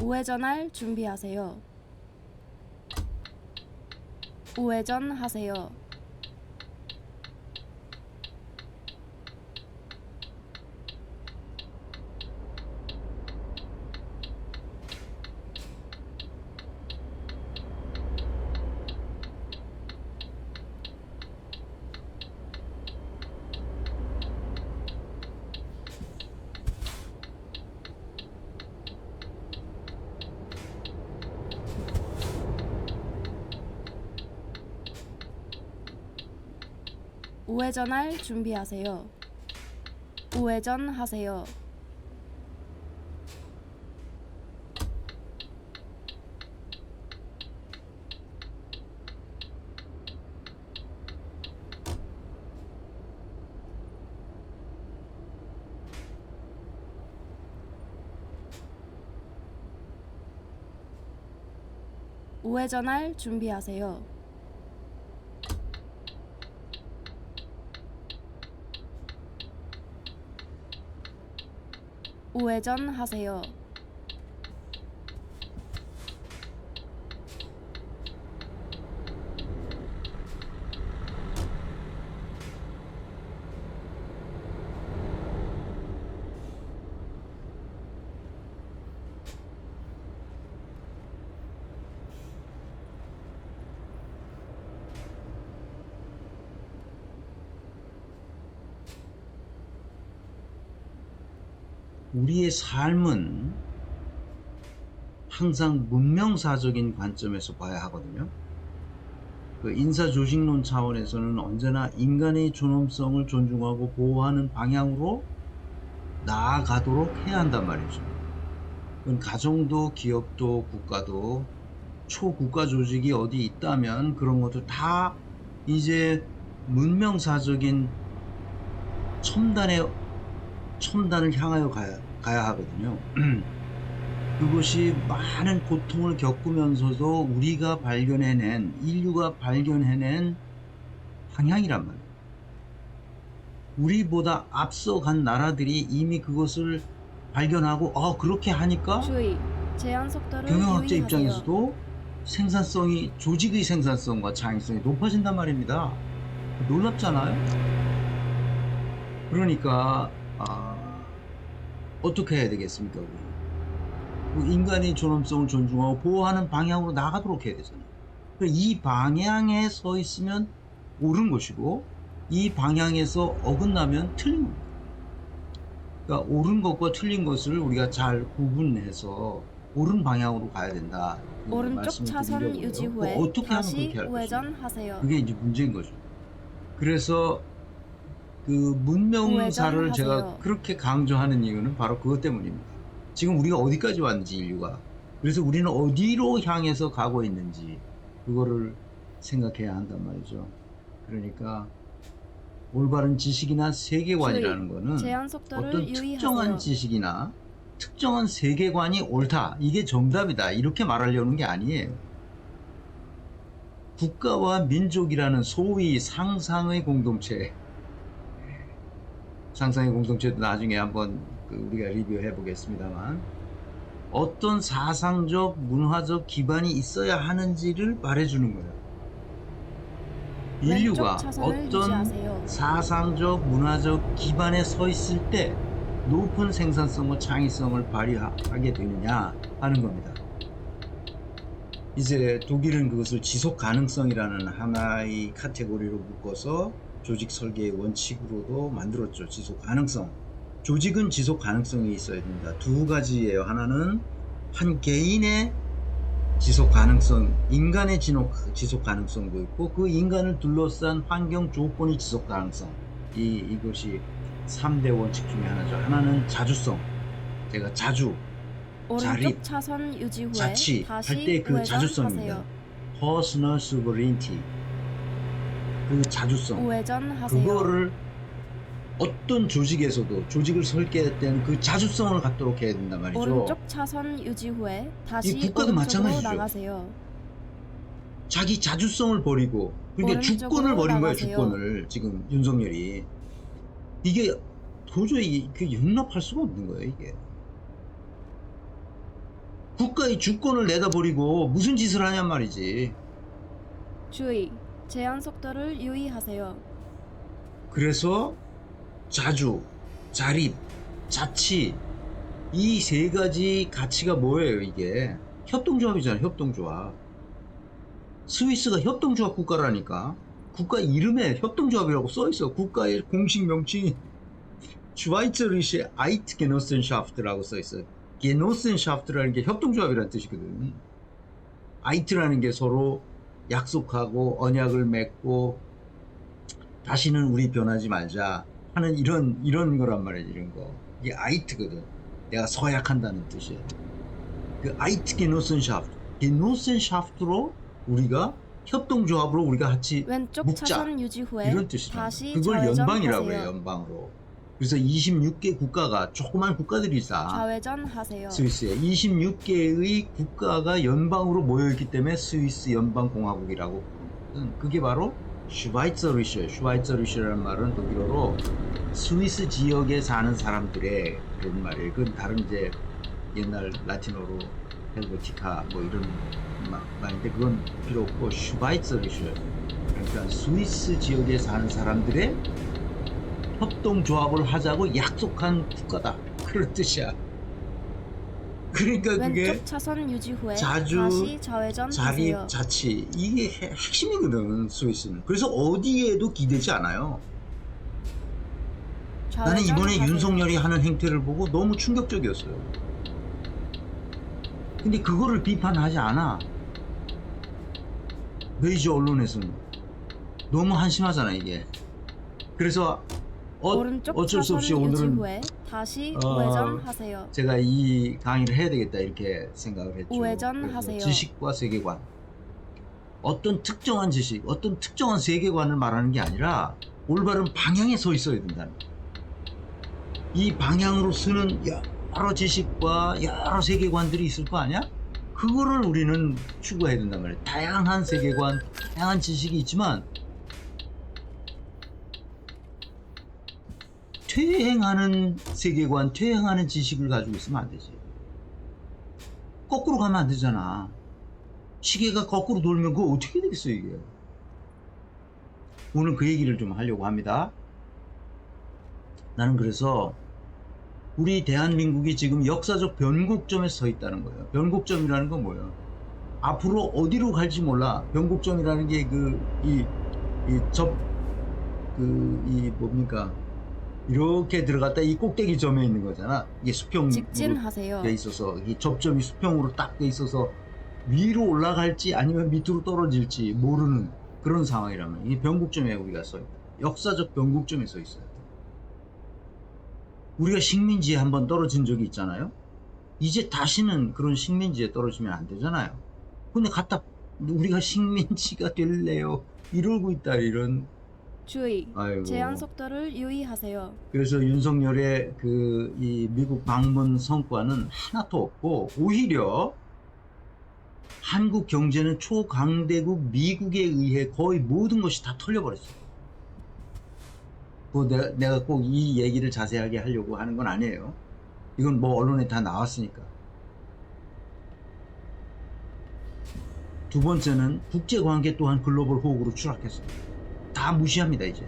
우회전할 준비하세요. 우회전하세요. 우회전할 준비하세요. 우회전하세요. 우회전할 준비하세요. 우회전하세요. 우리의 삶은 항상 문명사적인 관점에서 봐야 하거든요. 그 인사조직론 차원에서는 언제나 인간의 존엄성을 존중하고 보호하는 방향으로 나아가도록 해야 한단 말이죠. 그건 가정도 기업도 국가도 초국가 조직이 어디 있다면 그런 것도 다 이제 문명사적인 첨단을 향하여 가야 하거든요. 그것이 많은 고통을 겪으면서도 우리가 인류가 발견해낸 방향이란 말이에요. 우리보다 앞서간 나라들이 이미 그것을 발견하고 그렇게 하니까 주의, 제한 속도를 경영학자 유의하세요. 입장에서도 조직의 생산성과 창의성이 높아진단 말입니다. 놀랍잖아요. 그러니까 어떻게 해야 되겠습니까? 우리 인간의 존엄성을 존중하고 보호하는 방향으로 나가도록 해야 되잖아요. 이 방향에 서 있으면 옳은 것이고 이 방향에서 어긋나면 틀린 겁니다. 그러니까 옳은 것과 틀린 것을 우리가 잘 구분해서 옳은 방향으로 가야 된다. 오른쪽 차선 유지 후에 어떻게 하면 다시 그렇게 할 것인가? 우회전하세요. 그게 이제 문제인 거죠. 그래서 그 문명사를 제가 우회전하세요. 그렇게 강조하는 이유는 바로 그것 때문입니다. 지금 우리가 어디까지 왔는지 인류가, 그래서 우리는 어디로 향해서 가고 있는지 그거를 생각해야 한단 말이죠. 그러니까 올바른 지식이나 세계관이라는 거는 제한 속도를 어떤 유의하세요. 특정한 지식이나 특정한 세계관이 옳다, 이게 정답이다, 이렇게 말하려는 게 아니에요. 국가와 민족이라는 소위 상상의 공동체도 나중에 한번 우리가 리뷰해 보겠습니다만, 어떤 사상적 문화적 기반이 있어야 하는지를 말해주는 거예요. 인류가 왼쪽 차선을 어떤 유지하세요. 사상적 문화적 기반에 서 있을 때 높은 생산성과 창의성을 발휘하게 되느냐 하는 겁니다. 이제 독일은 그것을 지속 가능성이라는 하나의 카테고리로 묶어서 조직 설계의 원칙으로도 만들었죠. 지속 가능성. 조직은 지속 가능성이 있어야 된다. 두 가지예요. 하나는 한 개인의 지속 가능성, 인간의 지속 가능성도 있고, 그 인간을 둘러싼 환경 조건의 지속 가능성. 이것이 3대 원칙 중에 하나죠. 하나는 자주성. 제가 자립, 오른쪽 차선 유지 후에 자치 할 다시 때 그 자주성입니다. 우회전하세요. Personal sovereignty. 그 자주성. 우회전하세요. 그거를 어떤 조직을 설계할 때는 그 자주성을 갖도록 해야 된단 말이죠. 오른쪽 차선 유지 후에 다시 국가도 오른쪽으로 마찬가지죠. 나가세요. 자기 자주성을 버리고, 그러니까 오른쪽으로 주권을 버린 거예요. 나가세요. 주권을. 지금 윤석열이 이게 도저히 용납할 수가 없는 거예요. 이게 국가의 주권을 내다버리고 무슨 짓을 하냔 말이지. 주의, 제한 속도를 유의하세요. 그래서 자주, 자립, 자치 이 세 가지 가치가 뭐예요 이게? 협동조합이잖아요. 협동조합. 스위스가 협동조합 국가라니까. 국가 이름에 협동조합이라고 써있어. 국가의 공식 명칭이 슈바이처리시 아이트게노센샤프트라고 써있어요. 게노센샤프트라는 게 협동조합이라는 뜻이거든. 아이트라는 게 서로 약속하고 언약을 맺고 다시는 우리 변하지 말자 하는 이런 거란 말이야. 이런 거. 이게 아이트거든. 내가 서약한다는 뜻이에요. 그 아이트게노센샤프트. 게노센샤프트로 우리가 협동조합으로 우리가 같이 왼쪽 묵자. 차선 유지 후에 이런 뜻이잖아. 다시 그걸 연방이라고 좌회전하세요. 해요. 연방으로. 그래서 26개 국가가 조그만 국가들이 있어. 좌회전하세요. 스위스에 26개의 국가가 연방으로 모여있기 때문에 스위스 연방공화국이라고. 그게 바로 슈바이처리시예요. 슈바이처리시라는 말은 독일어로 스위스 지역에 사는 사람들의 그런 말이에요. 그건 다른 이제 옛날 라틴어로 헬베티카 뭐 이런 말인데 그건 필요 없고 슈바이처리시예요. 그러니까 스위스 지역에 사는 사람들의 협동조합을 하자고 약속한 국가다. 그런 뜻이야. 그러니까 그게 왼쪽 차선 유지 후에 자주, 다시 좌회전하세요. 자립, 자치 이게 핵심이거든 스위스는. 그래서 어디에도 기대지 않아요. 나는 이번에 좌회전하세요. 윤석열이 하는 행태를 보고 너무 충격적이었어요. 근데 그거를 비판하지 않아. 메이저 언론에서는 너무 한심하잖아 이게. 그래서 오른쪽 어쩔 수 없이 차선 유지 오늘은 후에 다시 우회전하세요. 제가 이 강의를 해야 되겠다 이렇게 생각을 했죠. 우회전하세요. 그래서 지식과 세계관, 어떤 특정한 지식, 어떤 특정한 세계관을 말하는 게 아니라 올바른 방향에 서 있어야 된다는 거예요. 이 방향으로 쓰는 여러 지식과 여러 세계관들이 있을 거 아니야? 그거를 우리는 추구해야 된단 말이에요. 다양한 세계관, 다양한 지식이 있지만 퇴행하는 세계관, 퇴행하는 지식을 가지고 있으면 안 되지. 거꾸로 가면 안 되잖아. 시계가 거꾸로 돌면 그거 어떻게 되겠어 이게. 오늘 그 얘기를 좀 하려고 합니다. 나는 그래서 우리 대한민국이 지금 역사적 변곡점에 서 있다는 거예요. 변곡점이라는 건 뭐예요? 앞으로 어디로 갈지 몰라. 변곡점이라는 게 뭡니까? 이렇게 들어갔다 이 꼭대기 점에 있는 거잖아. 이게 수평으로 직진하세요. 돼 있어서 이 접점이 수평으로 딱 돼 있어서 위로 올라갈지 아니면 밑으로 떨어질지 모르는 그런 상황이라면 이 변곡점에 우리가 서 있다. 역사적 변곡점에 서 있어요. 우리가 식민지에 한번 떨어진 적이 있잖아요. 이제 다시는 그런 식민지에 떨어지면 안 되잖아요. 근데 우리가 식민지가 될래요 이러고 있다 이런. 주의, 아이고. 제한 속도를 유의하세요. 그래서 윤석열의 이 미국 방문 성과는 하나도 없고 오히려 한국 경제는 초강대국 미국에 의해 거의 모든 것이 다 털려버렸어요. 내가 꼭 이 얘기를 자세하게 하려고 하는 건 아니에요. 이건 뭐 언론에 다 나왔으니까. 두 번째는 국제관계 또한 글로벌 호국으로 추락했어요. 다 무시합니다 이제.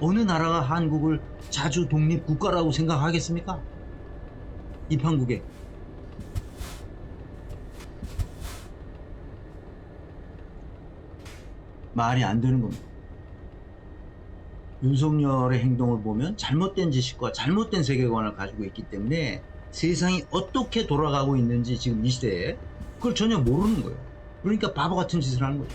어느 나라가 한국을 자주 독립국가라고 생각하겠습니까? 이 판국에. 말이 안 되는 겁니다. 윤석열의 행동을 보면 잘못된 지식과 잘못된 세계관을 가지고 있기 때문에 세상이 어떻게 돌아가고 있는지 지금 이 시대에 그걸 전혀 모르는 거예요. 그러니까 바보 같은 짓을 하는 거죠.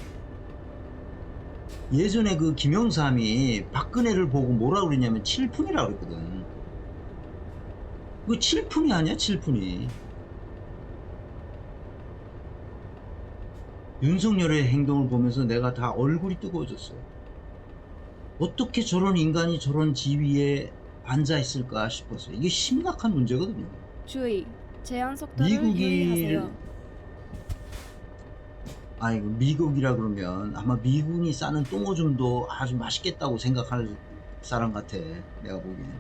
예전에 그 김영삼이 박근혜를 보고 뭐라 그랬냐면 칠푼이라고 그랬거든. 그거 칠푼이 아니야, 칠푼이. 윤석열의 행동을 보면서 내가 다 얼굴이 뜨거워졌어요. 어떻게 저런 인간이 저런 지위에 앉아 있을까 싶었어요. 이게 심각한 문제거든요. 주의, 제한 속도를 유의하세요. 미국이라 그러면 아마 미군이 싸는 똥오줌도 아주 맛있겠다고 생각할 사람 같아. 내가 보기엔.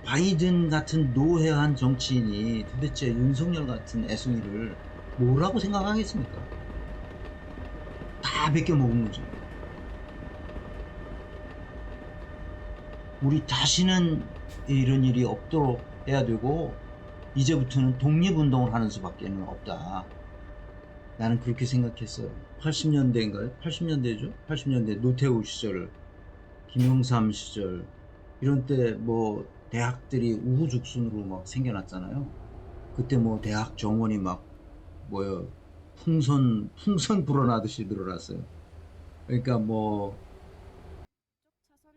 바이든 같은 노회한 정치인이 도대체 윤석열 같은 애송이를 뭐라고 생각하겠습니까? 다 베껴 먹은 거죠. 우리 다시는 이런 일이 없도록 해야 되고 이제부터는 독립운동을 하는 수밖에 없다. 나는 그렇게 생각했어요. 80년대인가요? 80년대죠? 80년대 노태우 시절, 김영삼 시절 이런 때 뭐 대학들이 우후죽순으로 막 생겨났잖아요. 그때 뭐 대학 정원이 막 뭐요 풍선 불어나듯이 늘어났어요. 그러니까 뭐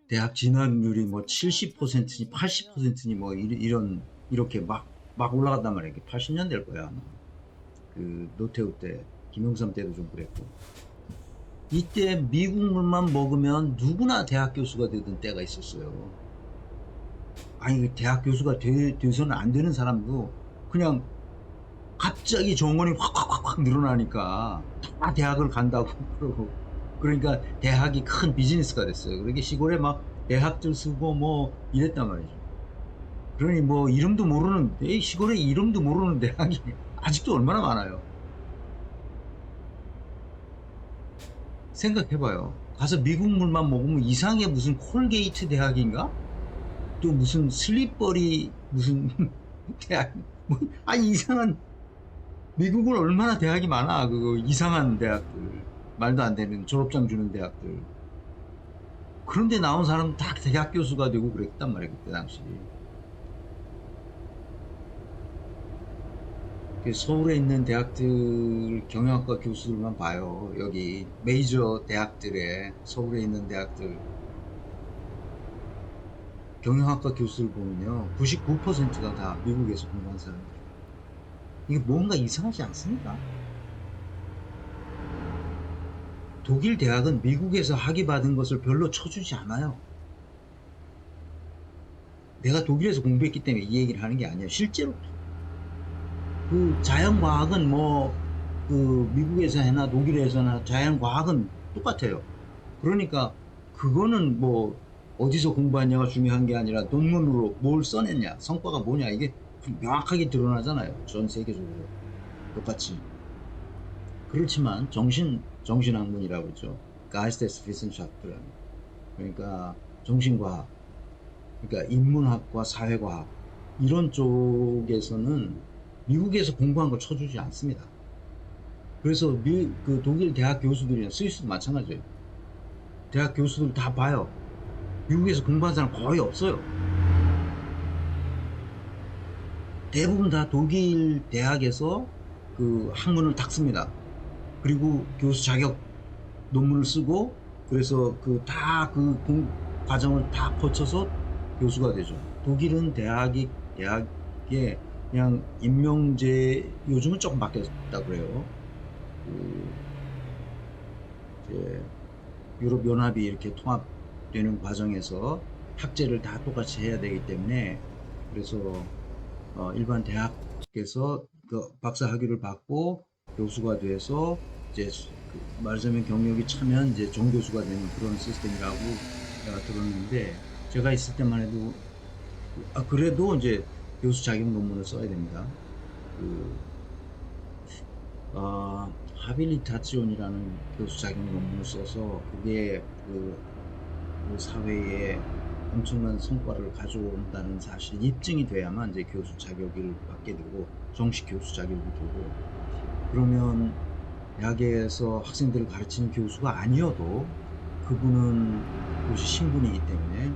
대학 진학률이 뭐 70%니 80%니 뭐 이렇게 막 올라갔단 말이에요. 80년대일 거야 아마. 그 노태우 때, 김영삼 때도 좀 그랬고. 이때 미국 물만 먹으면 누구나 대학 교수가 되던 때가 있었어요. 아니 대학 교수가 돼서는 안 되는 사람도 그냥 갑자기 정원이 확 늘어나니까 다 대학을 간다고 그러고, 그러니까 대학이 큰 비즈니스가 됐어요. 그러니까 시골에 막 대학들 쓰고 뭐 이랬단 말이죠. 그러니 뭐 이름도 모르는, 시골에 이름도 모르는 대학이 아직도 얼마나 많아요. 생각해봐요. 가서 미국 물만 먹으면 이상하게 무슨 콜게이트 대학인가? 또 무슨 슬립버리 무슨 대학, 뭐, 아니 이상한, 미국은 얼마나 대학이 많아. 그거 이상한 대학들, 말도 안 되는 졸업장 주는 대학들. 그런데 나온 사람은 다 대학 교수가 되고 그랬단 말이에요, 그때 당시. 서울에 있는 대학들 경영학과 교수들만 봐요. 여기 메이저 대학들에, 서울에 있는 대학들 경영학과 교수들 보면요, 99%가 다 미국에서 공부한 사람들. 이게 뭔가 이상하지 않습니까? 독일 대학은 미국에서 학위 받은 것을 별로 쳐주지 않아요. 내가 독일에서 공부했기 때문에 이 얘기를 하는 게 아니에요. 실제로 그 자연과학은 뭐 그 미국에서 해나 독일에서나 자연과학은 똑같아요. 그러니까 그거는 뭐 어디서 공부했냐가 중요한 게 아니라 논문으로 뭘 써냈냐, 성과가 뭐냐, 이게 명확하게 드러나잖아요. 전 세계적으로 똑같이. 그렇지만 정신학문이라고 그러죠. Geisteswissenschaften. 그러니까 정신과학, 그러니까 인문학과 사회과학 이런 쪽에서는 미국에서 공부한 걸 쳐주지 않습니다. 그래서 그 독일 대학 교수들이나 스위스도 마찬가지예요. 대학 교수들 다 봐요. 미국에서 공부한 사람 거의 없어요. 대부분 다 독일 대학에서 그 학문을 닦습니다. 그리고 교수 자격 논문을 쓰고, 그래서 그 과정을 다 거쳐서 교수가 되죠. 독일은 대학에 그냥 임명제, 요즘은 조금 바뀌었다 그래요. 그 이제 유럽 연합이 이렇게 통합되는 과정에서 학제를 다 똑같이 해야 되기 때문에, 그래서 일반 대학에서 그 박사 학위를 받고 교수가 돼서 이제 말하자면 경력이 차면 이제 정교수가 되는 그런 시스템이라고 제가 들었는데, 제가 있을 때만 해도 그래도 이제 교수 자격 논문을 써야 됩니다. 하빌리타치온이라는 교수 자격 논문을 써서 그게 그 사회에 엄청난 성과를 가져온다는 사실이 입증이 돼야만 이제 교수 자격을 받게 되고, 정식 교수 자격이 되고, 그러면 대학에서 학생들을 가르치는 교수가 아니어도 그분은 교수 신분이기 때문에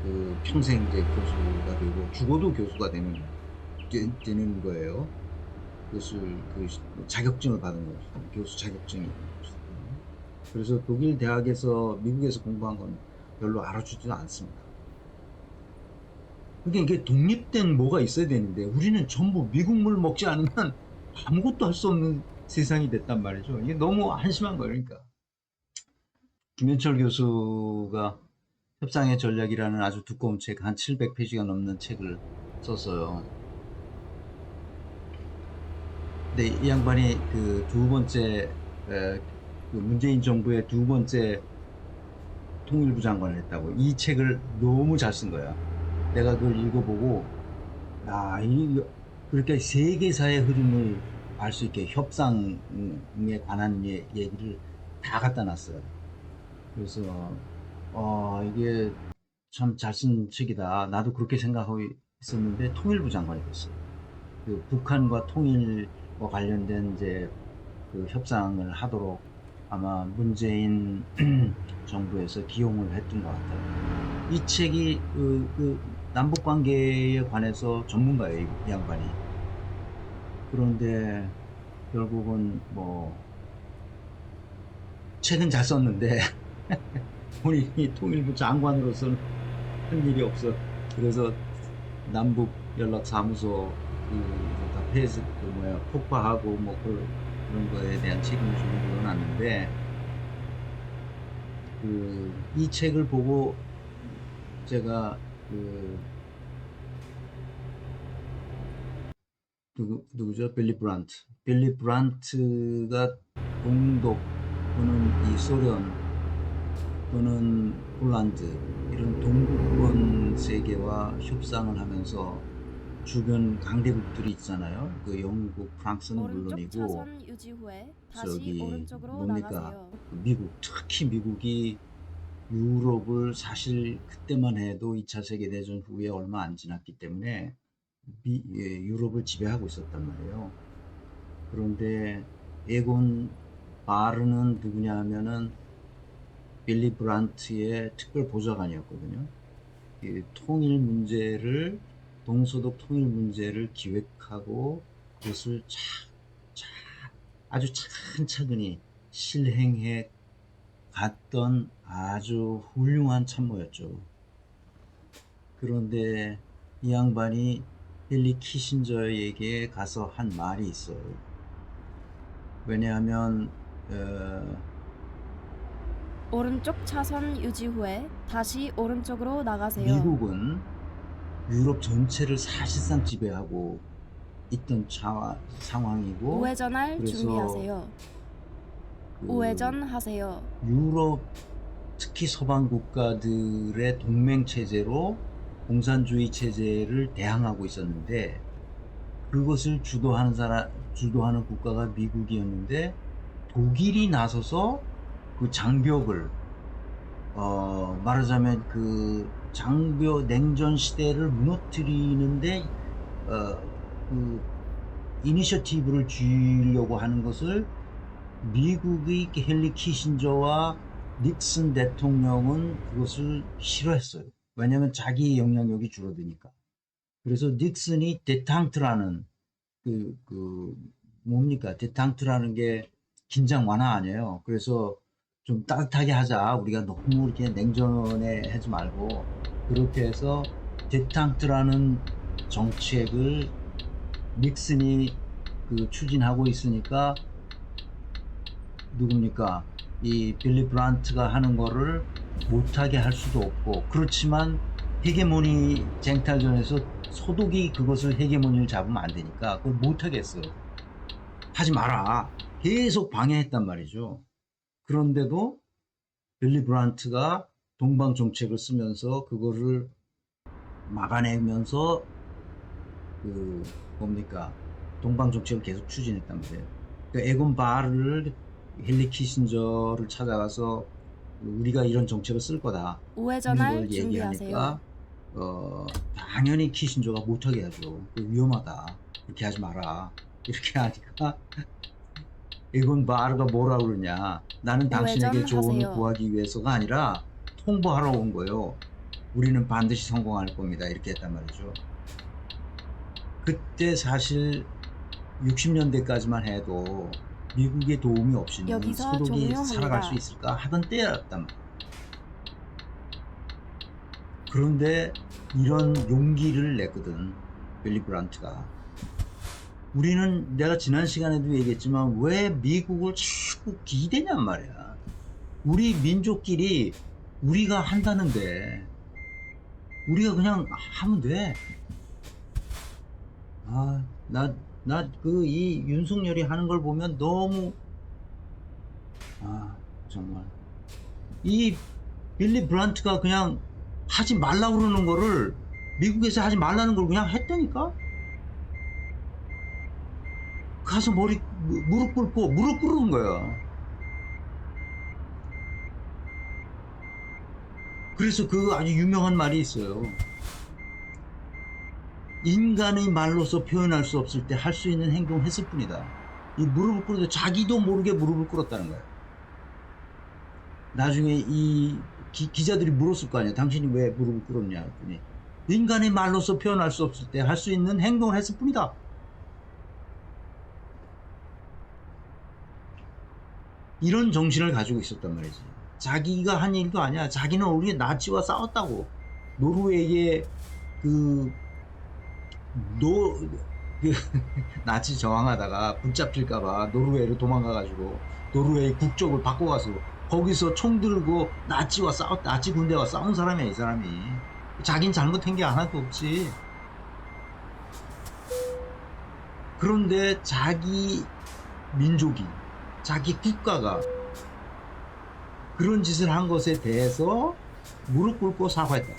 그 평생 이제 교수가 되고 죽어도 교수가 되는 거예요. 교수 그 자격증을 받은 거죠. 교수 자격증이. 그래서 독일 대학에서 미국에서 공부한 건 별로 알아주지도 않습니다. 그러니까 이게 독립된 뭐가 있어야 되는데 우리는 전부 미국물 먹지 않으면 아무것도 할 수 없는 세상이 됐단 말이죠. 이게 너무 한심한 거예요. 그러니까 김현철 교수가 협상의 전략이라는 아주 두꺼운 책, 한 700페이지가 넘는 책을 썼어요. 근데 이 양반이 그 두 번째 그 문재인 정부의 두 번째 통일부 장관을 했다고, 이 책을 너무 잘 쓴 거야. 내가 그걸 읽어보고 그렇게 세계사의 흐름을 알 수 있게 협상에 관한 얘기를 다 갖다 놨어요. 그래서 이게 참 잘 쓴 책이다. 나도 그렇게 생각하고 있었는데 통일부 장관이 됐어요. 그 북한과 통일과 관련된 이제 그 협상을 하도록 아마 문재인 정부에서 기용을 했던 것 같아요. 이 책이 그 남북 관계에 관해서 전문가예요, 이 양반이. 그런데 결국은 뭐 책은 잘 썼는데 본인이 통일부 장관으로서는 한 일이 없어. 그래서 남북 연락 사무소 다 폐쇄 폭파하고 뭐 그런 거에 대한 책임을 좀 물어놨는데 이 책을 보고 제가 누구죠? 빌리 브란트가 동독 또는 이 소련 또는 폴란드 이런 동구권 세계와 협상을 하면서 주변 강대국들이 있잖아요. 그 영국, 프랑스는 오른쪽 물론이고 차선 유지 후에 다시 저기 오른쪽으로 뭡니까? 나가세요. 미국, 특히 미국이 유럽을 사실 그때만 해도 2차 세계대전 후에 얼마 안 지났기 때문에 유럽을 지배하고 있었단 말이에요. 그런데 에곤 바르는 누구냐 하면은 빌리 브란트의 특별 보좌관이었거든요. 통일 문제를, 동서독 통일 문제를 기획하고 그것을 아주 차근차근히 실행해 갔던 아주 훌륭한 참모였죠. 그런데 이 양반이 헨리 키신저에게 가서 한 말이 있어요. 왜냐하면 오른쪽 차선 유지 후에 다시 오른쪽으로 나가세요. 미국은 유럽 전체를 사실상 지배하고 있던 상황이고 우회전할 그래서 준비하세요. 우회전하세요. 유럽 특히 서방 국가들의 동맹 체제로 공산주의 체제를 대항하고 있었는데 그것을 주도하는 국가가 미국이었는데 독일이 나서서 그 장벽을 말하자면 그 냉전 시대를 무너뜨리는데 그 이니셔티브를 쥐려고 하는 것을 미국의 헨리 키신저와 닉슨 대통령은 그것을 싫어했어요. 왜냐하면 자기 영향력이 줄어드니까. 그래서 닉슨이 데탕트라는 뭡니까? 데탕트라는 게 긴장 완화 아니에요. 그래서 좀 따뜻하게 하자. 우리가 너무 이렇게 냉전에 하지 말고 그렇게 해서 데탕트라는 정책을 닉슨이 추진하고 있으니까 누굽니까? 이 빌리 브란트가 하는 거를 못하게 할 수도 없고 그렇지만 헤게모니 쟁탈전에서 소독이 그것을 헤게모니를 잡으면 안 되니까 그걸 못하겠어요. 하지 마라. 계속 방해했단 말이죠. 그런데도 빌리 브란트가 동방 정책을 쓰면서 그거를 막아내면서 뭡니까? 동방 정책을 계속 추진했단 말이에요. 에곤 바르를 헨리 키신저를 찾아가서 우리가 이런 정책을 쓸 거다. 우회전할 걸 얘기하니까 준비하세요. 당연히 키신저가 못하게 하죠. 위험하다. 그렇게 하지 마라. 이렇게 하니까 에곤 바르가 뭐라 그러냐. 나는 당신에게 조언을 우회전하세요. 구하기 위해서가 아니라 통보하러 온 거예요. 우리는 반드시 성공할 겁니다. 이렇게 했단 말이죠. 그때 사실 60년대까지만 해도 미국의 도움이 없이는 여기서 소독이 종료합니다. 살아갈 수 있을까 하던 때였단 말이에요. 그런데 이런 용기를 냈거든, 빌리 브란트가. 우리는 내가 지난 시간에도 얘기했지만 왜 미국을 자꾸 기대냔 말이야. 우리 민족끼리 우리가 한다는데 우리가 그냥 하면 돼. 이 윤석열이 하는 걸 보면 너무 정말 이 빌리 브란트가 그냥 하지 말라고 그러는 거를 미국에서 하지 말라는 걸 그냥 했다니까. 가서 무릎 꿇은 거야. 그래서 그 아주 유명한 말이 있어요. 인간의 말로서 표현할 수 없을 때 할 수 있는 행동을 했을 뿐이다. 이 무릎을 꿇어도 자기도 모르게 무릎을 꿇었다는 거야. 나중에 이 기자들이 물었을 거 아니야. 당신이 왜 무릎을 꿇었냐 했더니 인간의 말로서 표현할 수 없을 때 할 수 있는 행동을 했을 뿐이다. 이런 정신을 가지고 있었단 말이지. 자기가 한 일도 아니야. 자기는 우리 나치와 싸웠다고. 노르웨이의 그 나치 저항하다가 붙잡힐까봐 노르웨이로 도망가가지고 노르웨이 국적을 바꿔가서 거기서 총 들고 나치 군대와 싸운 사람이야, 이 사람이. 자긴 잘못한 게 하나도 없지. 그런데 자기 민족이, 자기 국가가 그런 짓을 한 것에 대해서 무릎 꿇고 사과했다.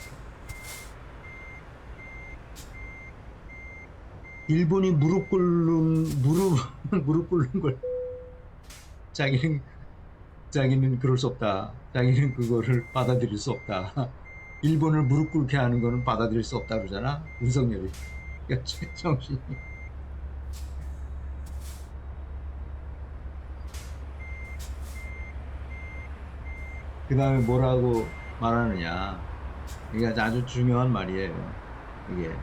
일본이 무릎 꿇는 걸 자기는 그럴 수 없다. 자기는 그거를 받아들일 수 없다. 일본을 무릎 꿇게 하는 거는 받아들일 수 없다 그러잖아. 윤석열이. 정신이. 그 다음에 뭐라고 말하느냐. 이게 아주 중요한 말이에요. 이게